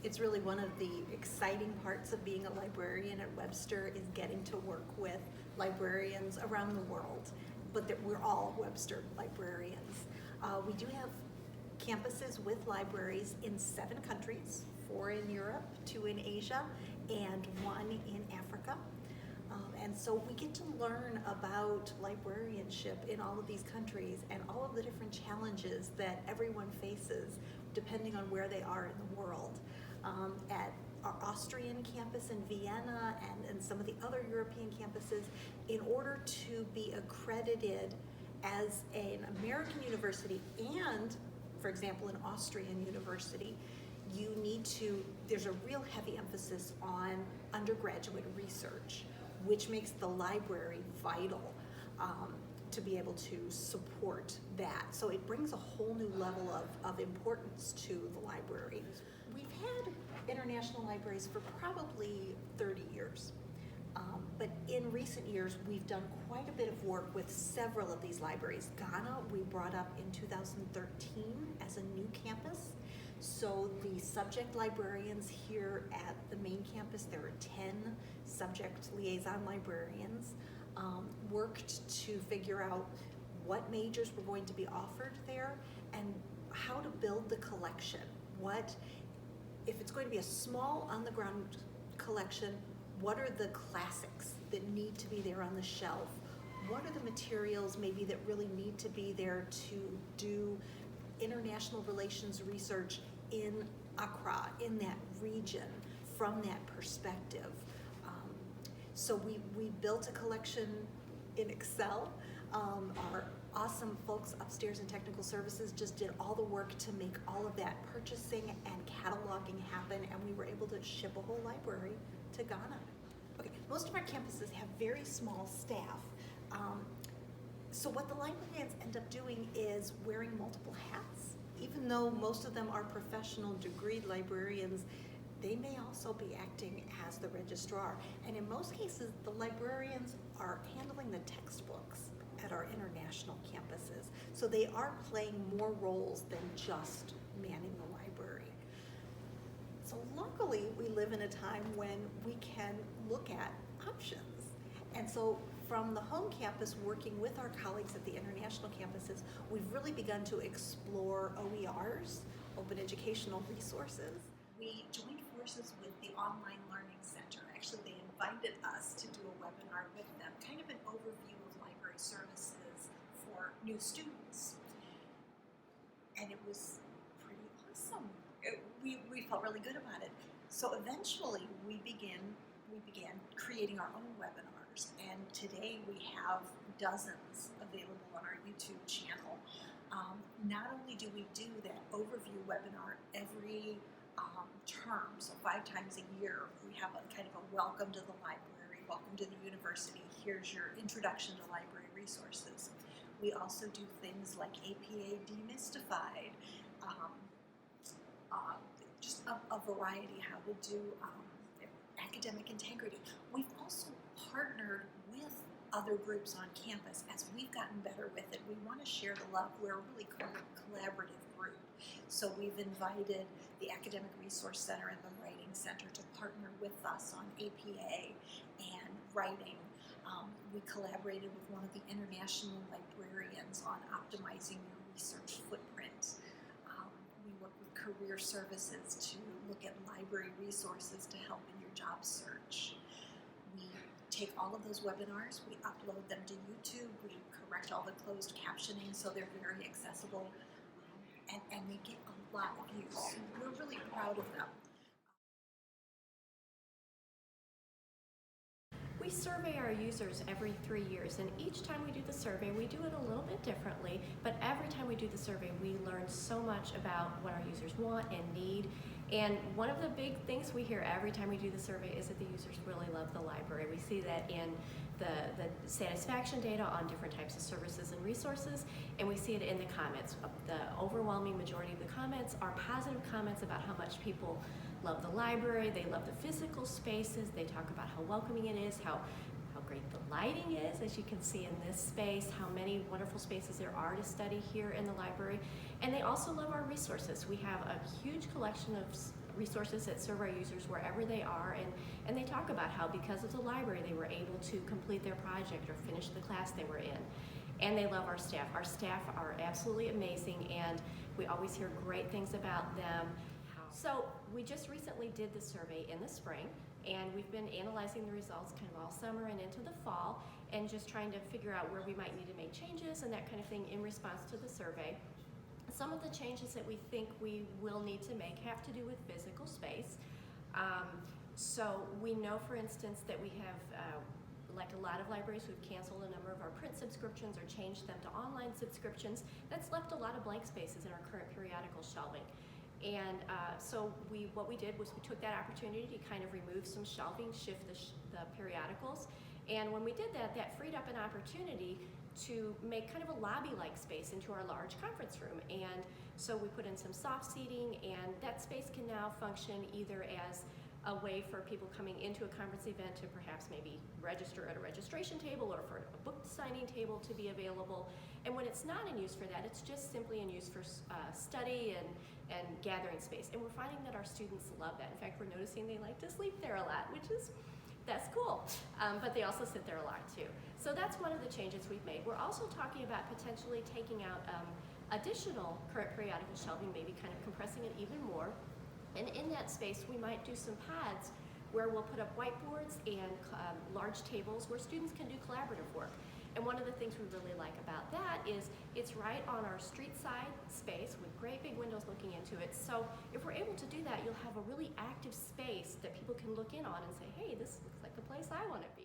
It's really one of the exciting parts of being a librarian at Webster is getting to work with librarians around the world, but that we're all Webster librarians. We do have campuses with libraries in 7 countries, 4 in Europe, 2 in Asia, and 1 in Africa. And so we get to learn about librarianship in all of these countries and all of the different challenges that everyone faces depending on where they are in the world. At our Austrian campus in Vienna and some of the other European campuses, in order to be accredited as an American university and, for example, an Austrian university, you need to, there's a real heavy emphasis on undergraduate research, which makes the library vital to be able to support that. So it brings a whole new level of importance to the library. We've had international libraries for probably 30 years. But in recent years, we've done quite a bit of work with several of these libraries. Ghana, we brought up in 2013 as a new campus. So the subject librarians here at the main campus, there are 10 subject liaison librarians, worked to figure out what majors were going to be offered there and how to build the collection. What, if it's going to be a small on-the-ground collection, what are the classics that need to be there on the shelf? What are the materials maybe that really need to be there to do international relations research in Accra, in that region, from that perspective? So we built a collection in Excel. Our awesome folks upstairs in technical services just did all the work to make all of that purchasing and cataloging happen, and we were able to ship a whole library to Ghana. Okay, most of our campuses have very small staff. So what the librarians end up doing is wearing multiple hats. Even though most of them are professional degreed librarians, they may also be acting as the registrar. And in most cases, the librarians are handling the textbooks at our international campuses. So they are playing more roles than just manning the library. So luckily, we live in a time when we can look at options. And so from the home campus, working with our colleagues at the international campuses, we've really begun to explore OERs, open educational resources. We joined forces with the Online Learning Center. Actually, they invited us to do a webinar with them, kind of an overview of library services for new students. And it was pretty awesome. We felt really good about it. So eventually we began creating our own webinars, and today we have dozens available on our YouTube channel. Not only do we do that overview webinar every term, so 5 times a year, we have a kind of a welcome to the library, welcome to the university, here's your introduction to library resources. We also do things like APA Demystified, just a variety, how to do academic integrity. We've also partnered with other groups on campus. As we've gotten better with it, we want to share the love. We're a really collaborative group. So we've invited the Academic Resource Center and the Writing Center to partner with us on APA and writing. We collaborated with one of the international librarians on optimizing your research footprint. We work with career services to look at library resources to help in your job search. We take all of those webinars, we upload them to YouTube, we correct all the closed captioning so they're very accessible, and they get a lot of use. We're really proud of them. We survey our users every 3 years, and each time we do the survey, we do it a little bit differently, but every time we do the survey, we learn so much about what our users want and need. And one of the big things we hear every time we do the survey is that the users really love the library. We see that in the satisfaction data on different types of services and resources, and we see it in the comments. The overwhelming majority of the comments are positive comments about how much people love the library, they love the physical spaces, they talk about how welcoming it is, how great the lighting is, as you can see in this space, how many wonderful spaces there are to study here in the library. And they also love our resources. We have a huge collection of resources that serve our users wherever they are, and they talk about how because of the library they were able to complete their project or finish the class they were in. And they love our staff. Our staff are absolutely amazing, and we always hear great things about them. So we just recently did the survey in the spring, and we've been analyzing the results kind of all summer and into the fall, and just trying to figure out where we might need to make changes and that kind of thing in response to the survey. Some of the changes that we think we will need to make have to do with physical space. So we know, for instance, that we have, like a lot of libraries, we've canceled a number of our print subscriptions or changed them to online subscriptions. That's left a lot of blank spaces in our current periodical shelving. And so what we did was we took that opportunity to kind of remove some shelving, shift the periodicals. And when we did that, that freed up an opportunity to make kind of a lobby-like space into our large conference room. And so we put in some soft seating, and that space can now function either as a way for people coming into a conference event to perhaps maybe register at a registration table, or for a book signing table to be available. And when it's not in use for that, it's just simply in use for study and gathering space. And we're finding that our students love that. In fact, we're noticing they like to sleep there a lot, that's cool. But they also sit there a lot too. So that's one of the changes we've made. We're also talking about potentially taking out additional current periodical shelving, maybe kind of compressing it even more. And in that space, we might do some pads where we'll put up whiteboards and large tables where students can do collaborative work. And one of the things we really like about that is it's right on our street side space with great big windows looking into it. So if we're able to do that, you'll have a really active space that people can look in on and say, hey, this looks like the place I want to be.